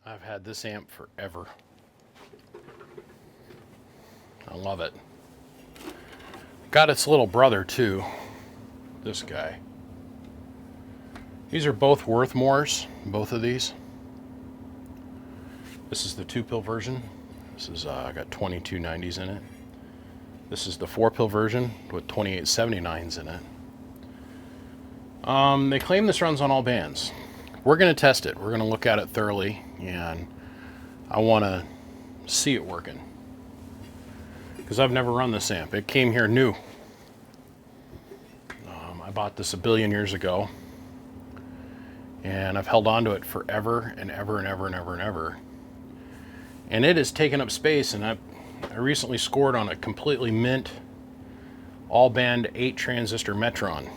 I've had this amp forever. I love it. Got its little brother too, this guy. These are both Worthmores, both of these. This is the 2-pill version. This is got 2290s in it. This is the 4-pill version with 2879s in it. They claim this runs on all bands. We're going to test it. We're going to look at it thoroughly, and I want to see it working. Because I've never run this amp. It came here new. I bought this a billion years ago, and I've held on to it forever and ever and ever and ever and ever. And it has taken up space, and I recently scored on a completely mint all-band 8-transistor Metron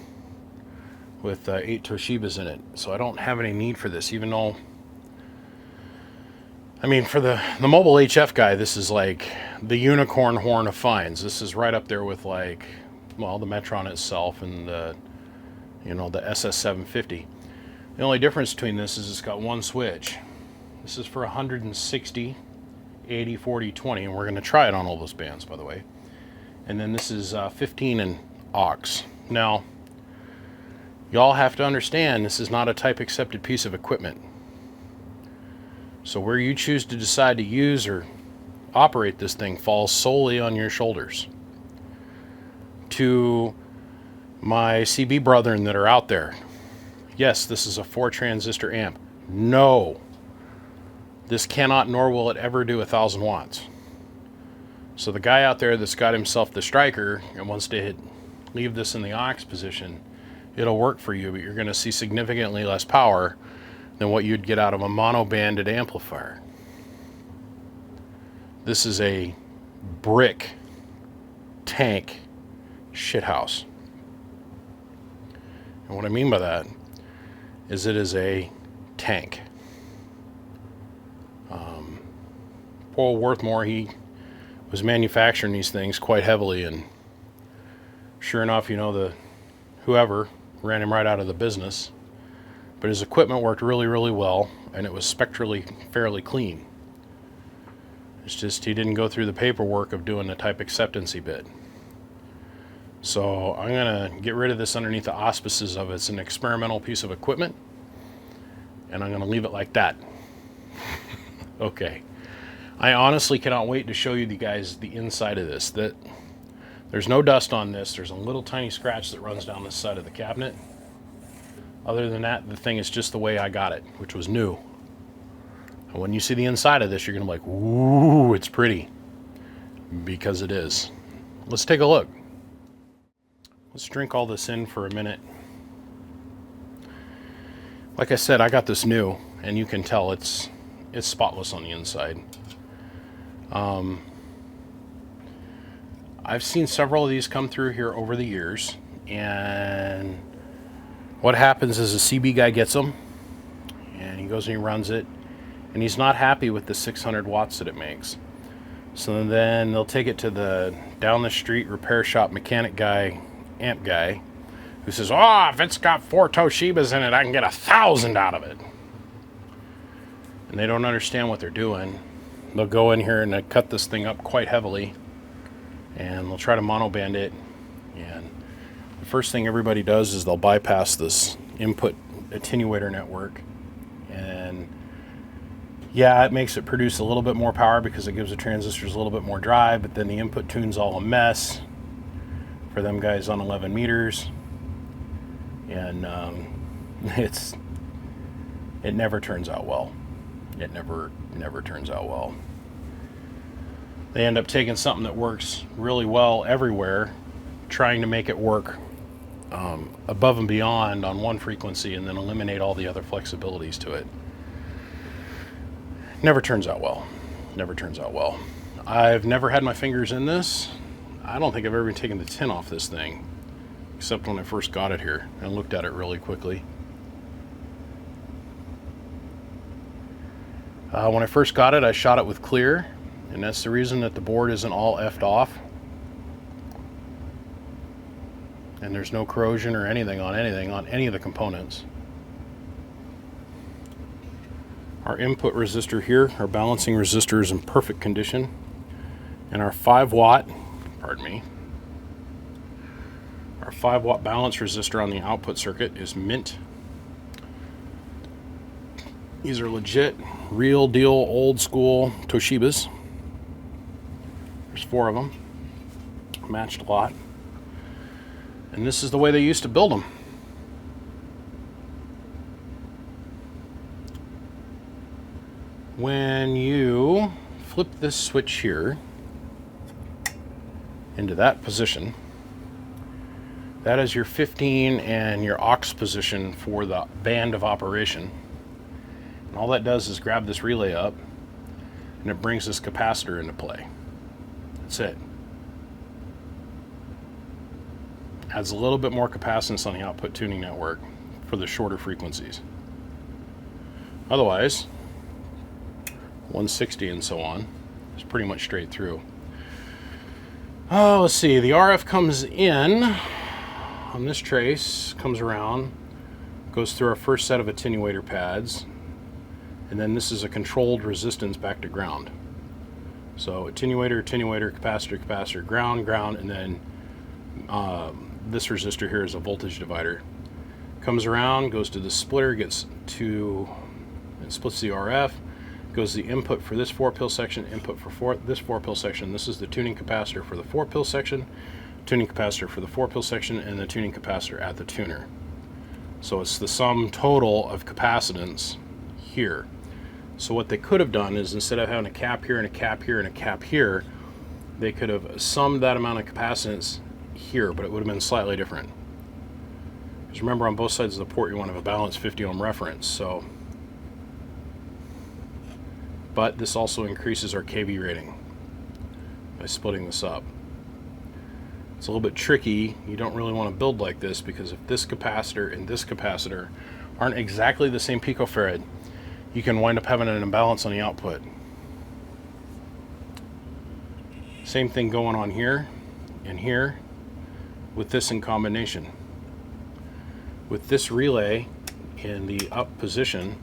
with 8 Toshibas in it. So I don't have any need for this, even though, I mean, for the mobile HF guy, this is like the unicorn horn of finds. This is right up there with, like, well, the Metron itself and the, you know, the SS750. The only difference between this is it's got one switch. This is for 160, 80, 40, 20, and we're going to try it on all those bands, by the way. And then this is 15 and aux. Now, y'all have to understand, this is not a type accepted piece of equipment. So where you choose to decide to use or operate this thing falls solely on your shoulders. To my CB brethren that are out there, yes, this is a 4-transistor amp. No, this cannot nor will it ever do 1,000 watts. So the guy out there that's got himself the striker and wants to leave this in the aux position, it'll work for you, but you're going to see significantly less power than what you'd get out of a mono-banded amplifier. This is a brick tank shithouse. And what I mean by that is it is a tank. Paul Worthmore, he was manufacturing these things quite heavily, and sure enough, you know, whoever ran him right out of the business. But his equipment worked really, really well, and it was spectrally fairly clean. It's just he didn't go through the paperwork of doing the type acceptancy bit. So I'm going to get rid of this underneath the auspices of it's an experimental piece of equipment, and I'm going to leave it like that. Okay. I honestly cannot wait to show you guys the inside of this. There's no dust on this. There's a little tiny scratch that runs down this side of the cabinet. Other than that, the thing is just the way I got it, which was new. And when you see the inside of this, you're going to be like, ooh, it's pretty. Because it is. Let's take a look. Let's drink all this in for a minute. Like I said, I got this new, and you can tell it's spotless on the inside. I've seen several of these come through here over the years, and what happens is a CB guy gets them, and he goes and he runs it, and he's not happy with the 600 watts that it makes. So then they'll take it to the down the street repair shop mechanic guy, amp guy, who says, oh, if it's got 4 Toshibas in it, I can get 1,000 out of it. And they don't understand what they're doing. They'll go in here and they cut this thing up quite heavily, and they'll try to monoband it. And the first thing everybody does is they'll bypass this input attenuator network. And yeah, it makes it produce a little bit more power because it gives the transistors a little bit more drive, but then the input tune's all a mess for them guys on 11 meters. And it never turns out well. It never turns out well. They end up taking something that works really well everywhere, trying to make it work above and beyond on one frequency, and then eliminate all the other flexibilities to it. Never turns out well. Never turns out well. I've never had my fingers in this. I don't think I've ever taken the tin off this thing, except when I first got it here and looked at it really quickly. When I first got it, I shot it with clear, and that's the reason that the board isn't all effed off. And there's no corrosion or anything on any of the components. Our input resistor here, our balancing resistor, is in perfect condition. And our 5-watt, pardon me, our 5-watt balance resistor on the output circuit is mint. These are legit, real deal, old school Toshibas. There's 4 of them, matched a lot. And this is the way they used to build them. When you flip this switch here into that position, that is your 15 and your aux position for the band of operation. And all that does is grab this relay up and it brings this capacitor into play. That's it. Adds a little bit more capacitance on the output tuning network for the shorter frequencies. Otherwise, 160 and so on is pretty much straight through. Oh, let's see, the RF comes in on this trace, comes around, goes through our first set of attenuator pads, and then this is a controlled resistance back to ground. So attenuator, attenuator, capacitor, capacitor, ground, ground, and then this resistor here is a voltage divider. Comes around, goes to the splitter, gets to, it splits the RF, goes the input for this 4-pil section, input for this 4-pil section. This is the tuning capacitor for the 4-pil section, tuning capacitor for the 4-pil section, and the tuning capacitor at the tuner. So it's the sum total of capacitance here. So what they could have done is, instead of having a cap here and a cap here and a cap here, they could have summed that amount of capacitance here, but it would have been slightly different. Because remember, on both sides of the port you want to have a balanced 50 ohm reference. So, but this also increases our kV rating by splitting this up. It's a little bit tricky. You don't really want to build like this, because if this capacitor and this capacitor aren't exactly the same picofarad, you can wind up having an imbalance on the output. Same thing going on here and here with this in combination. With this relay in the up position,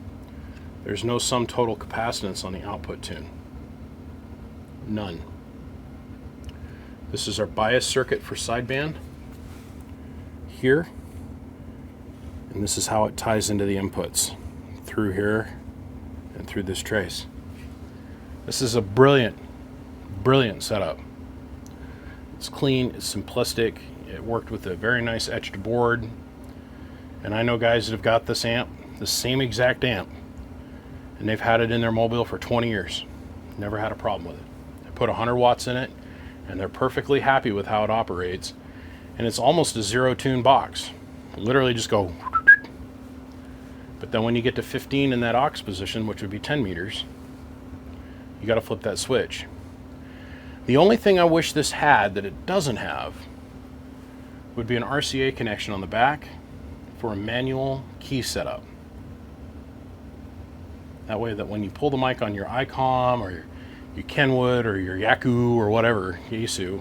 there's no sum total capacitance on the output tune. None. This is our bias circuit for sideband here, and this is how it ties into the inputs through here and through this trace. This is a brilliant, brilliant setup. It's clean, it's simplistic, it worked with a very nice etched board, and I know guys that have got this amp, the same exact amp, and they've had it in their mobile for 20 years. Never had a problem with it. They put 100 watts in it, and they're perfectly happy with how it operates, and it's almost a zero tune box. Literally just go. But then when you get to 15 in that aux position, which would be 10 meters, you got to flip that switch. The only thing I wish this had that it doesn't have would be an RCA connection on the back for a manual key setup. That way that when you pull the mic on your ICOM or your Kenwood or your Yaku or whatever, Yaesu,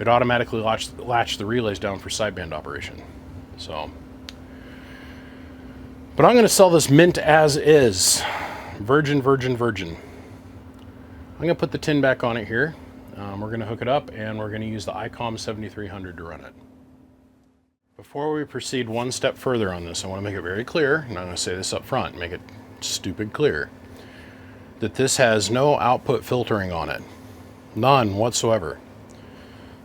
it automatically latch the relays down for sideband operation. So, but I'm going to sell this mint as is. Virgin, virgin, virgin. I'm going to put the tin back on it here. We're going to hook it up, and we're going to use the ICOM 7300 to run it. Before we proceed one step further on this, I want to make it very clear, and I'm going to say this up front, make it stupid clear, that this has no output filtering on it. None whatsoever.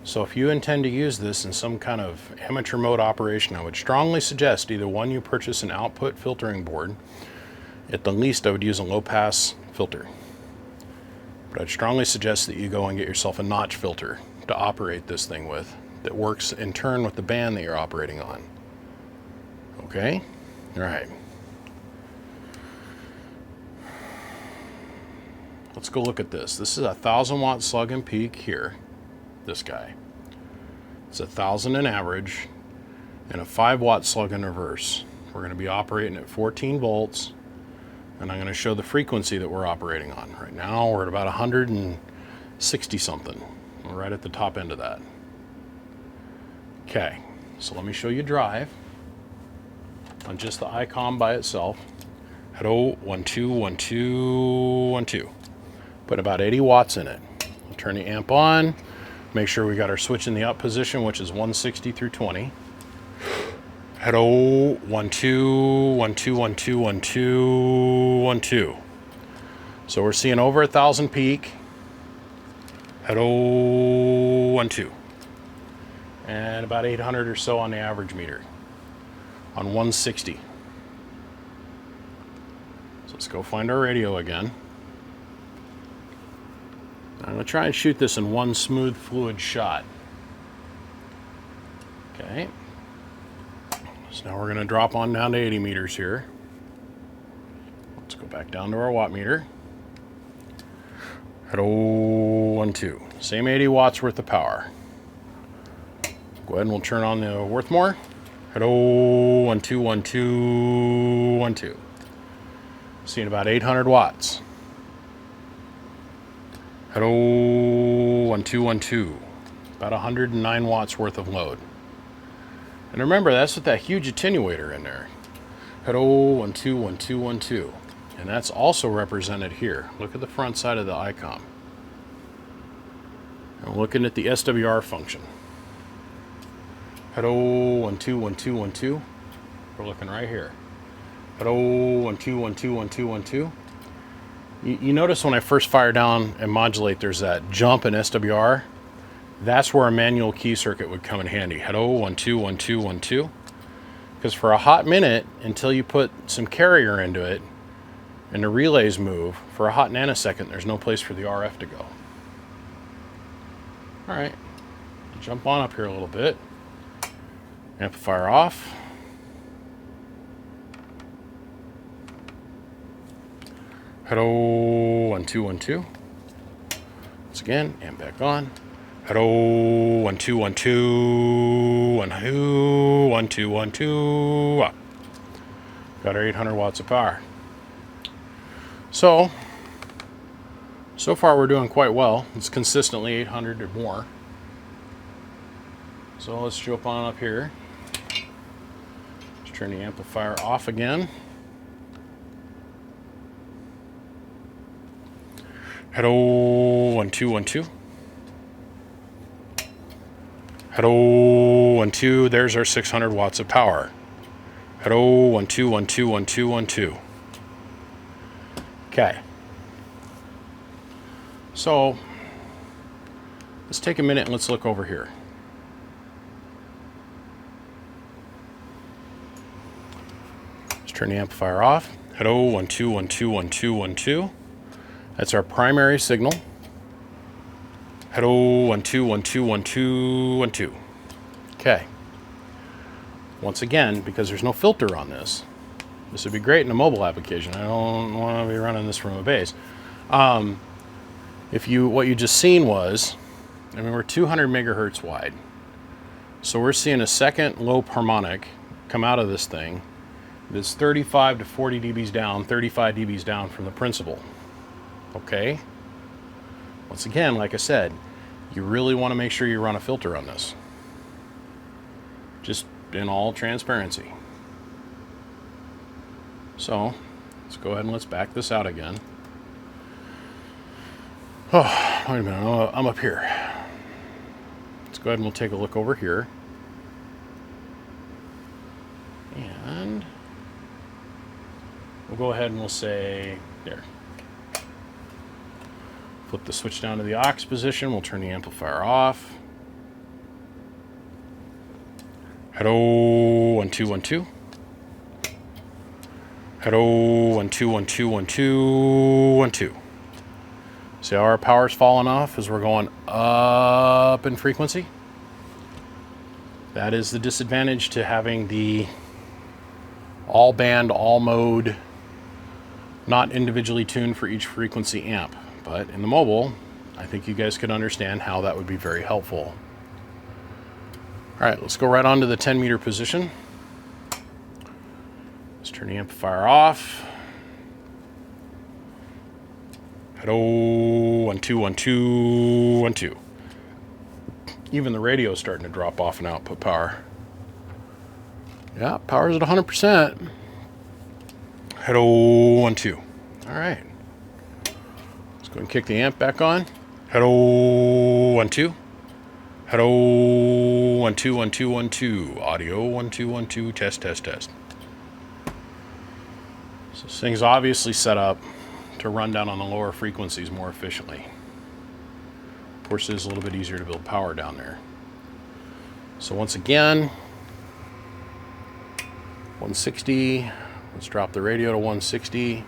So if you intend to use this in some kind of amateur mode operation, I would strongly suggest either one, you purchase an output filtering board. At the least, I would use a low pass filter. But I'd strongly suggest that you go and get yourself a notch filter to operate this thing with, that works in turn with the band that you're operating on. Okay? All right. Let's go look at this. This is a 1,000 watt slug and peak here. This guy. It's 1,000 in average and a 5 watt slug in reverse. We're going to be operating at 14 volts, and I'm going to show the frequency that we're operating on. Right now we're at about 160 something. We're right at the top end of that. Okay, so let me show you drive on just the ICOM by itself at Hello, 1, 2, 1, 2, 1, 2. Put about 80 watts in it. We'll turn the amp on. Make sure we got our switch in the up position, which is 160 through 20. Hello, 1, 2, 1, 2, 1, 2, 1, 2, 1, 2. So we're seeing over 1,000 peak. Hello, 1, 2. And about 800 or so on the average meter on 160. So let's go find our radio again. I'm going to try and shoot this in one smooth fluid shot. Okay. So now we're going to drop on down to 80 meters here. Let's go back down to our watt meter. Hello, 1, 2. Same 80 watts worth of power. Go ahead and we'll turn on the Worthmore. Hello, 1, 2, 1, 2, 1, 2. Seeing about 800 watts. Hello, 1, 2, 1, 2. About 109 watts worth of load. And remember, that's with that huge attenuator in there. Hello, 1, 2, 1, 2, 1, 2. And that's also represented here. Look at the front side of the ICOM. I'm looking at the SWR function. Hello, 1, 2, 1, 2, 1, 2. We're looking right here. Hello, 1, 2, 1, 2, 1, 2, 1, 2. You notice when I first fire down and modulate, there's that jump in SWR. That's where a manual key circuit would come in handy. Hello, 1, 2, 1, 2, 1, 2. Because for a hot minute, until you put some carrier into it and the relays move, for a hot nanosecond, there's no place for the RF to go. All right, jump on up here a little bit. Amplifier off. Hello, 1, 2, 1, 2. Once again, amp back on. Hello, 1, 2, 1, 2, 1, 2, 1, 2, 1, 2. Got our 800 watts of power. So far we're doing quite well. It's consistently 800 or more. So let's jump on up here. Let's turn the amplifier off again. Hello, 1, 2, 1, 2. Hello, 1, 2. There's our 600 watts of power. Hello, 1, 2, 1, 2, 1, 2, 1, 2. Okay. So let's take a minute and let's look over here. Let's turn the amplifier off. Hello, 1, 2, 1, 2, 1, 2, 1, 2. That's our primary signal. Hello, 1, 2, 1, 2, 1, 2, 1, 2. Okay. Once again, because there's no filter on this, this would be great in a mobile application. I don't want to be running this from a base. What you just seen was, I mean, we're 200 megahertz wide. So we're seeing a second low harmonic come out of this thing that's 35 to 40 dBs down, 35 dBs down from the principal. Okay? Once again, like I said, you really want to make sure you run a filter on this. Just in all transparency. So, let's go ahead and let's back this out again. Oh, wait a minute, I'm up here. Let's go ahead and we'll take a look over here. And we'll go ahead and we'll say, there. Flip the switch down to the aux position. We'll turn the amplifier off. Hello, 1, 2, 1, 2. Hello, 1, 2, 1, 2, 1, 2, 1, 2. See how our power's falling off as we're going up in frequency? That is the disadvantage to having the all band, all mode, not individually tuned for each frequency amp. But in the mobile, I think you guys could understand how that would be very helpful. All right, let's go right on to the 10 meter position. Let's turn the amplifier off. Hello, 1, 2, 1, 2, 1, 2. Even the radio is starting to drop off in output power. Yeah, power's at 100%. Hello, 1, 2. All right. Let's go and kick the amp back on. Hello, 1, 2. Hello, 1, 2, 1, 2, 1, 2. Audio, 1, 2, 1, 2. Test, test, test. So this thing's obviously set up to run down on the lower frequencies more efficiently. Of course, it is a little bit easier to build power down there. So once again, 160. Let's drop the radio to 160.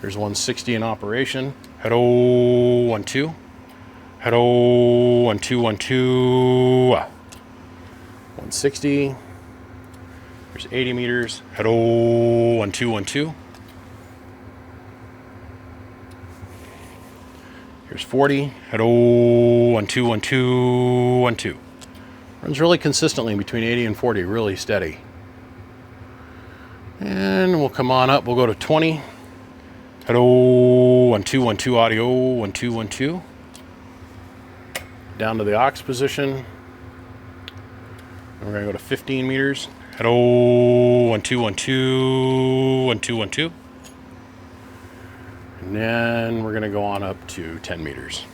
There's 160 in operation. Hello, 1, 2. Hello, 1, 2, 1, 2. 160. There's 80 meters. Hello, 1, 2, 1, 2. Here's 40. Hello, 1, 2, 1, 2, 1, 2. Runs really consistently between 80 and 40, really steady. And we'll come on up. We'll go to 20. Hello, 1, 2, 1, 2 audio, 1, 2, 1, 2. Down to the aux position. And we're going to go to 15 meters. Hello, 1, 2, 1, 2, 1, 2, 1, 2. And then we're going to go on up to 10 meters.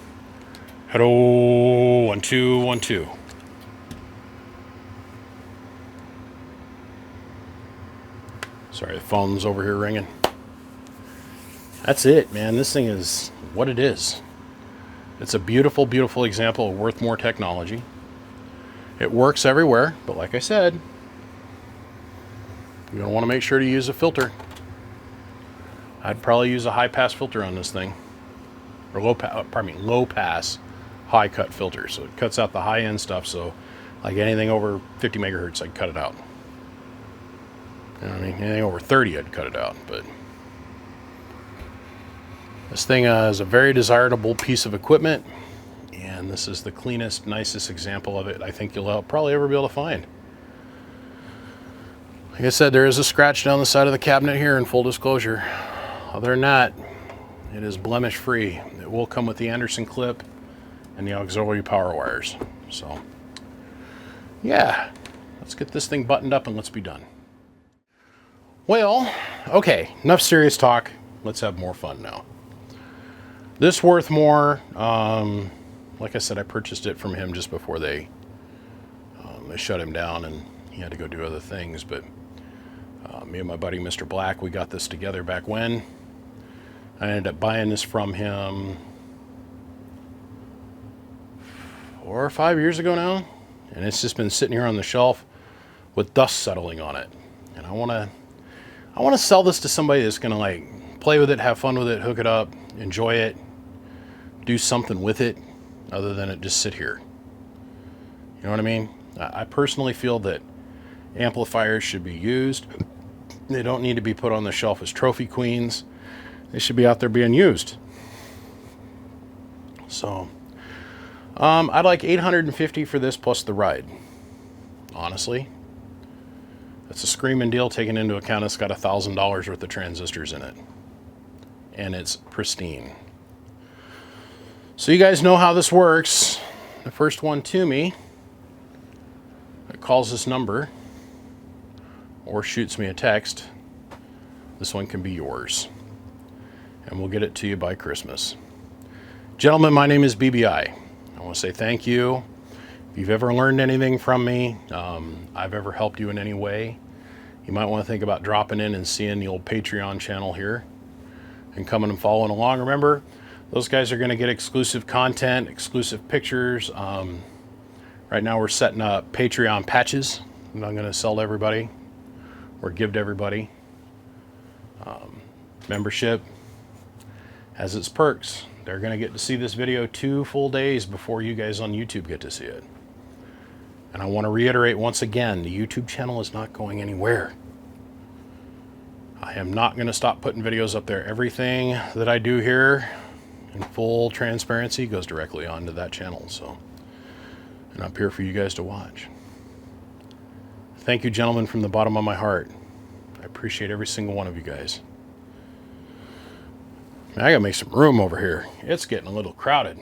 Hello, 1, 2, 1, 2. Sorry, the phone's over here ringing. That's it, man. This thing is what it is. It's a beautiful, beautiful example of Worthmore technology. It works everywhere, but like I said, you're going to want to make sure to use a filter. I'd probably use a high-pass filter on this thing. Or low-pass, high-cut filter. So it cuts out the high-end stuff, so like anything over 50 megahertz, I'd cut it out. You know what I mean? Anything over 30, I'd cut it out, but this thing is a very desirable piece of equipment, and this is the cleanest, nicest example of it I think you'll probably ever be able to find. Like I said, there is a scratch down the side of the cabinet here, in full disclosure. Other than that, it is blemish free. It will come with the Anderson clip and the auxiliary power wires. So, yeah, let's get this thing buttoned up and let's be done. Well, okay, enough serious talk. Let's have more fun now. This Worthmore, like I said, I purchased it from him just before they shut him down and he had to go do other things. But me and my buddy, Mr. Black, we got this together back when. I ended up buying this from him 4 or 5 years ago now. And it's just been sitting here on the shelf with dust settling on it. And I want to sell this to somebody that's going to like play with it, have fun with it, hook it up, enjoy it, do something with it other than it just sit here. You know what I mean? I personally feel that amplifiers should be used. They don't need to be put on the shelf as trophy queens. They should be out there being used. So, I'd like $850 for this plus the ride. Honestly. It's a screaming deal taking into account it's got $1,000 worth of transistors in it. And it's pristine. So you guys know how this works. The first one to me that calls this number or shoots me a text, this one can be yours. And we'll get it to you by Christmas. Gentlemen, my name is BBI. I want to say thank you. If you've ever learned anything from me, I've ever helped you in any way, you might want to think about dropping in and seeing the old Patreon channel here and coming and following along. Remember, those guys are going to get exclusive content, exclusive pictures. Right now we're setting up Patreon patches that I'm going to sell to everybody or give to everybody. Membership has its perks. They're going to get to see this video 2 full days before you guys on YouTube get to see it. And I want to reiterate once again, the YouTube channel is not going anywhere. I am not going to stop putting videos up there. Everything that I do here in full transparency goes directly onto that channel. So, and I'm here for you guys to watch. Thank you, gentlemen, from the bottom of my heart. I appreciate every single one of you guys. Man, I gotta make some room over here. It's getting a little crowded.